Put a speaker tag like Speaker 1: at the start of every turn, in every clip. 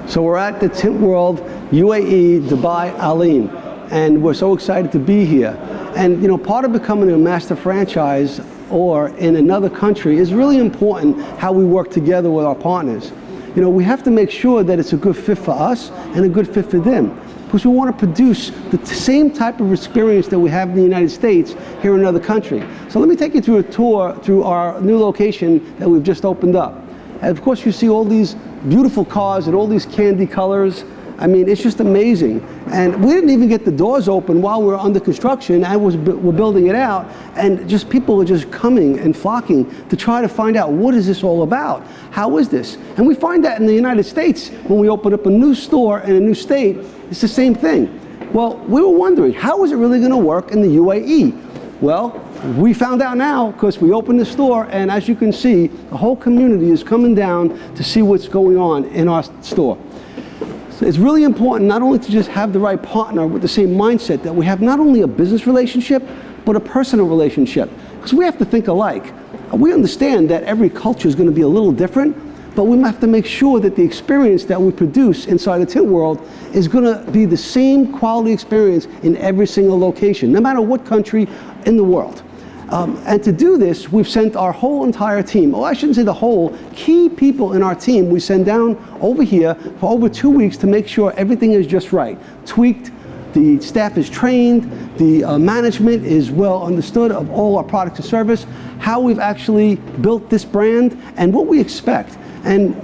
Speaker 1: So we're at the Tint World UAE Dubai Al-Ain, and we're so excited to be here. And part of becoming a master franchise or in another country is really important how we work together with our partners. We have to make sure that it's a good fit for us and a good fit for them, because we want to produce the same type of experience that we have in the United States here in another country. So let me take you through a tour through our new location that we've just opened up. And of course you see all these beautiful cars and all these candy colors. I mean, it's just amazing. And we didn't even get the doors open while we were under construction. We're building it out, and just people are just coming and flocking to try to find out, what is this all about? How is this? And we find that in the United States, when we open up a new store in a new state, it's the same thing. Well, we were wondering, how is it really going to work in the UAE? Well, we found out now because we opened the store, and as you can see, the whole community is coming down to see what's going on in our store. So it's really important not only to just have the right partner with the same mindset, that we have not only a business relationship, but a personal relationship, because we have to think alike. We understand that every culture is going to be a little different, but we have to make sure that the experience that we produce inside the Tint World is going to be the same quality experience in every single location, no matter what country in the world. And to do this, we've sent our whole entire team, I shouldn't say the whole, key people in our team, we send down over here for over 2 weeks to make sure everything is just right, tweaked, the staff is trained, the management is well understood of all our products and service, how we've actually built this brand and what we expect, and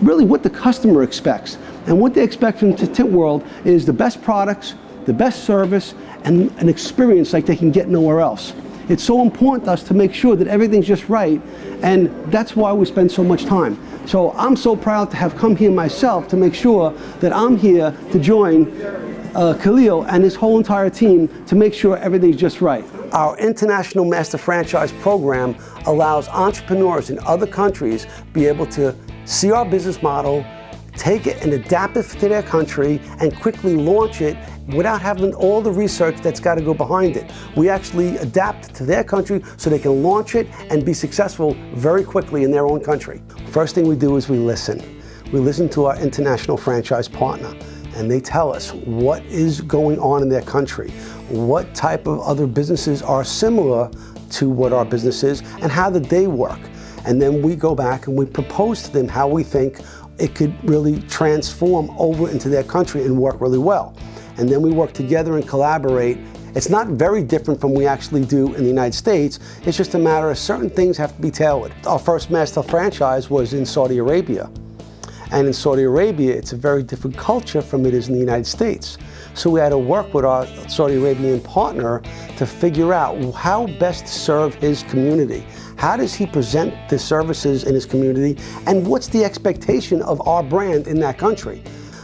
Speaker 1: really what the customer expects. And what they expect from the Tint World is the best products, the best service, and an experience like they can get nowhere else. It's so important to us to make sure that everything's just right, and that's why we spend so much time. So I'm so proud to have come here myself to make sure that I'm here to join Khalil and his whole entire team to make sure everything's just right. Our International Master Franchise Program allows entrepreneurs in other countries be able to see our business model, take it and adapt it to their country, and quickly launch it without having all the research that's got to go behind it. We actually adapt to their country so they can launch it and be successful very quickly in their own country. First thing we do is we listen. We listen to our international franchise partner, and they tell us what is going on in their country, what type of other businesses are similar to what our business is, and how do they work. And then we go back and we propose to them how we think it could really transform over into their country and work really well. And then we work together and collaborate. It's not very different from what we actually do in the United States. It's just a matter of certain things have to be tailored. Our first master franchise was in Saudi Arabia. And in Saudi Arabia, it's a very different culture from it is in the United States. So we had to work with our Saudi Arabian partner to figure out how best to serve his community. How does he present the services in his community, and what's the expectation of our brand in that country?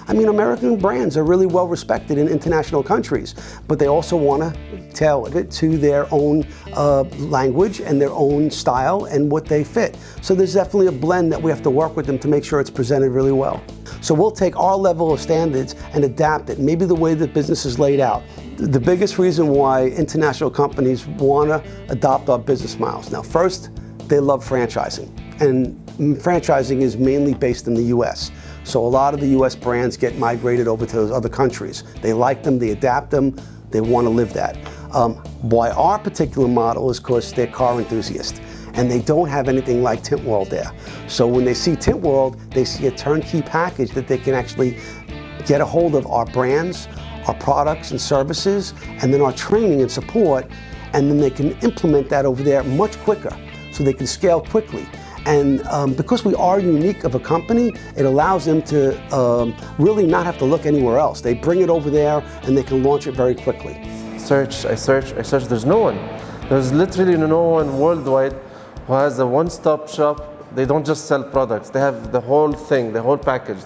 Speaker 1: I mean, American brands are really well respected in international countries, but they also want to tailor it to their own language and their own style and what they fit. So there's definitely a blend that we have to work with them to make sure it's presented really well. So we'll take our level of standards and adapt it, maybe the way the business is laid out. The biggest reason why international companies want to adopt our business models. Now, first, they love franchising, and franchising is mainly based in the US. So a lot of the US brands get migrated over to those other countries. They like them, they adapt them, they want to live that. Why our particular model is because they're car enthusiasts, and they don't have anything like Tint World there. So when they see Tint World, they see a turnkey package that they can actually get a hold of our brands, our products and services, and then our training and support, and then they can implement that over there much quicker, so they can scale quickly. And because we are unique of a company, it allows them to really not have to look anywhere else. They bring it over there and they can launch it very quickly.
Speaker 2: I search, there's no one. There's literally no one worldwide who has a one-stop shop. They don't just sell products, they have the whole thing, the whole package.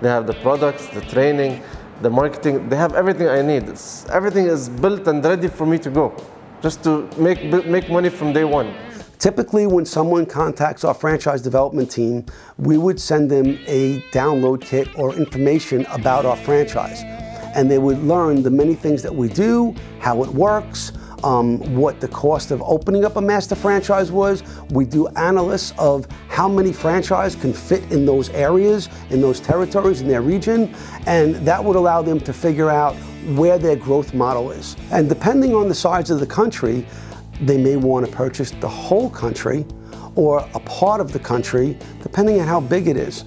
Speaker 2: They have the products, the training, the marketing, they have everything I need. Everything is built and ready for me to go, just to make money from day one.
Speaker 1: Typically, when someone contacts our franchise development team, we would send them a download kit or information about our franchise. And they would learn the many things that we do, how it works, what the cost of opening up a master franchise was. We do analysis of how many franchises can fit in those areas, in those territories, in their region, and that would allow them to figure out where their growth model is. And depending on the size of the country, they may want to purchase the whole country or a part of the country, depending on how big it is.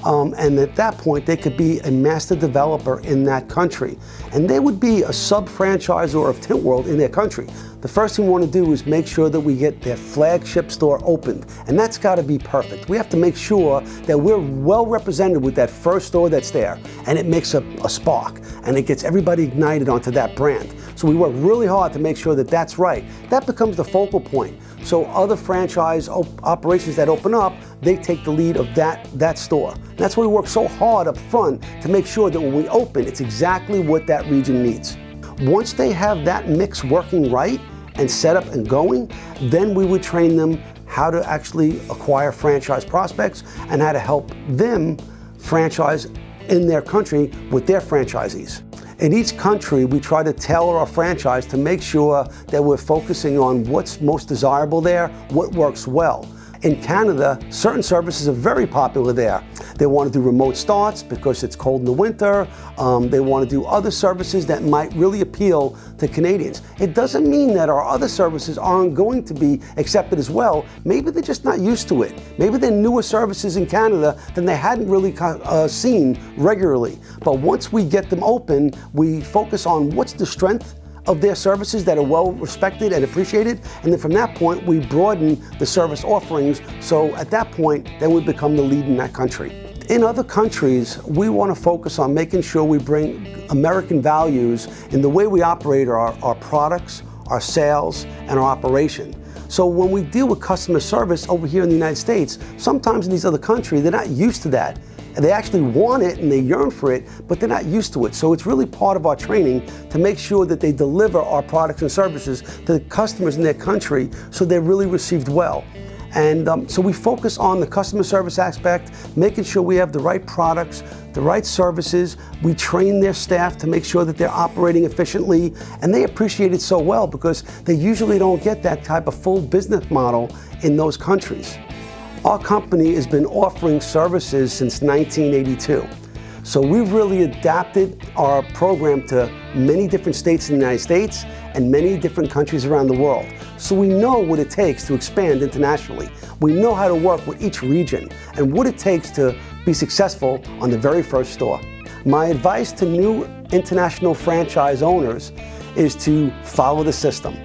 Speaker 1: And at that point, they could be a master developer in that country. And they would be a sub-franchisor of Tint World in their country. The first thing we want to do is make sure that we get their flagship store opened. And that's got to be perfect. We have to make sure that we're well represented with that first store that's there. And it makes a spark. And it gets everybody ignited onto that brand. So we work really hard to make sure that that's right. That becomes the focal point. So other franchise operations that open up, they take the lead of that store. And that's why we work so hard up front to make sure that when we open, it's exactly what that region needs. Once they have that mix working right and set up and going, then we would train them how to actually acquire franchise prospects and how to help them franchise in their country with their franchisees. In each country, we try to tailor our franchise to make sure that we're focusing on what's most desirable there, what works well. In Canada, certain services are very popular there. They want to do remote starts because it's cold in the winter. They want to do other services that might really appeal to Canadians. It doesn't mean that our other services aren't going to be accepted as well. Maybe they're just not used to it. Maybe they're newer services in Canada than they hadn't really seen regularly. But once we get them open, we focus on what's the strength of their services that are well respected and appreciated, and then from that point we broaden the service offerings, so at that point then we become the lead in that country. In other countries, we want to focus on making sure we bring American values in the way we operate our products, our sales, and our operation. So when we deal with customer service over here in the United States, sometimes in these other countries they're not used to that. They actually want it and they yearn for it, but they're not used to it. So it's really part of our training to make sure that they deliver our products and services to the customers in their country so they're really received well. And so we focus on the customer service aspect, making sure we have the right products, the right services. We train their staff to make sure that they're operating efficiently, and they appreciate it so well because they usually don't get that type of full business model in those countries. Our company has been offering services since 1982. So we've really adapted our program to many different states in the United States and many different countries around the world. So we know what it takes to expand internationally. We know how to work with each region and what it takes to be successful on the very first store. My advice to new international franchise owners is to follow the system.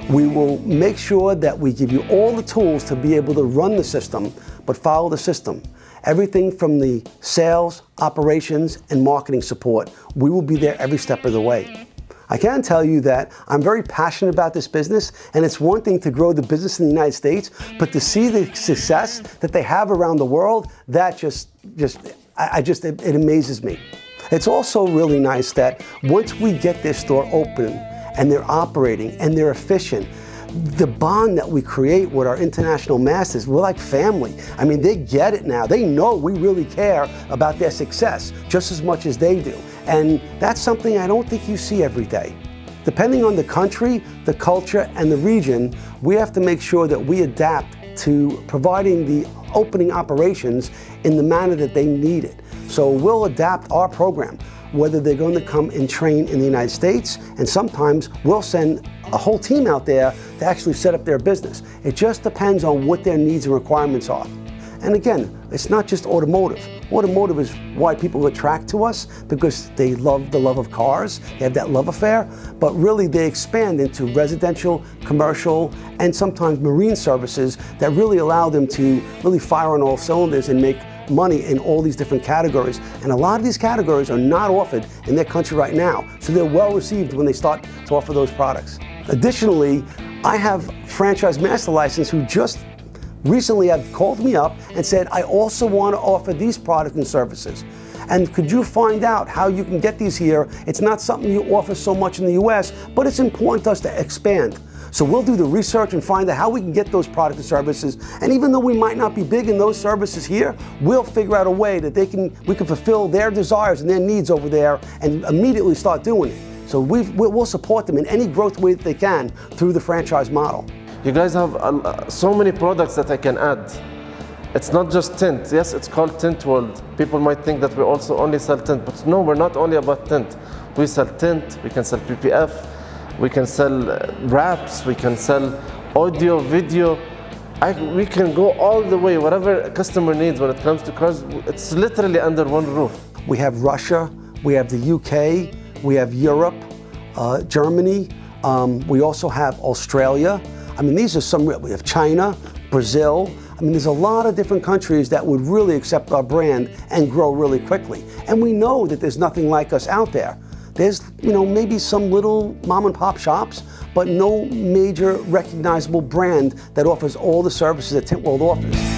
Speaker 1: We will make sure that we give you all the tools to be able to run the system, but follow the system. Everything from the sales, operations, and marketing support, we will be there every step of the way. I can tell you that I'm very passionate about this business, and it's one thing to grow the business in the United States, but to see the success that they have around the world, that it amazes me. It's also really nice that once we get this store open, and they're operating, and they're efficient, the bond that we create with our international masters, we're like family. I mean, they get it now. They know we really care about their success just as much as they do. And that's something I don't think you see every day. Depending on the country, the culture, and the region, we have to make sure that we adapt to providing the opening operations in the manner that they need it. So we'll adapt our program, whether they're going to come and train in the United States, and sometimes we'll send a whole team out there to actually set up their business. It just depends on what their needs and requirements are. And again, it's not just automotive. Automotive is why people attract to us, because they love the love of cars, they have that love affair, but really they expand into residential, commercial, and sometimes marine services that really allow them to really fire on all cylinders and make money in all these different categories. And a lot of these categories are not offered in their country right now, so they're well received when they start to offer those products. Additionally, I have franchise master license who just recently have called me up and said, I also want to offer these products and services. And could you find out how you can get these here? It's not something you offer so much in the US, but it's important to us to expand. So we'll do the research and find out how we can get those products and services. And even though we might not be big in those services here, we'll figure out a way that we can fulfill their desires and their needs over there and immediately start doing it. So we'll support them in any growth way that they can through the franchise model.
Speaker 2: You guys have so many products that I can add. It's not just tint. Yes, it's called Tint World. People might think that we also only sell tint, but no, we're not only about tint. We sell tint, we can sell PPF, we can sell wraps, we can sell audio, video. We can go all the way, whatever a customer needs when it comes to cars, it's literally under one roof.
Speaker 1: We have Russia, we have the UK, we have Europe, Germany, we also have Australia. I mean, these are some, we have China, Brazil. I mean, there's a lot of different countries that would really accept our brand and grow really quickly. And we know that there's nothing like us out there. There's, maybe some little mom and pop shops, but no major recognizable brand that offers all the services that Tint World offers.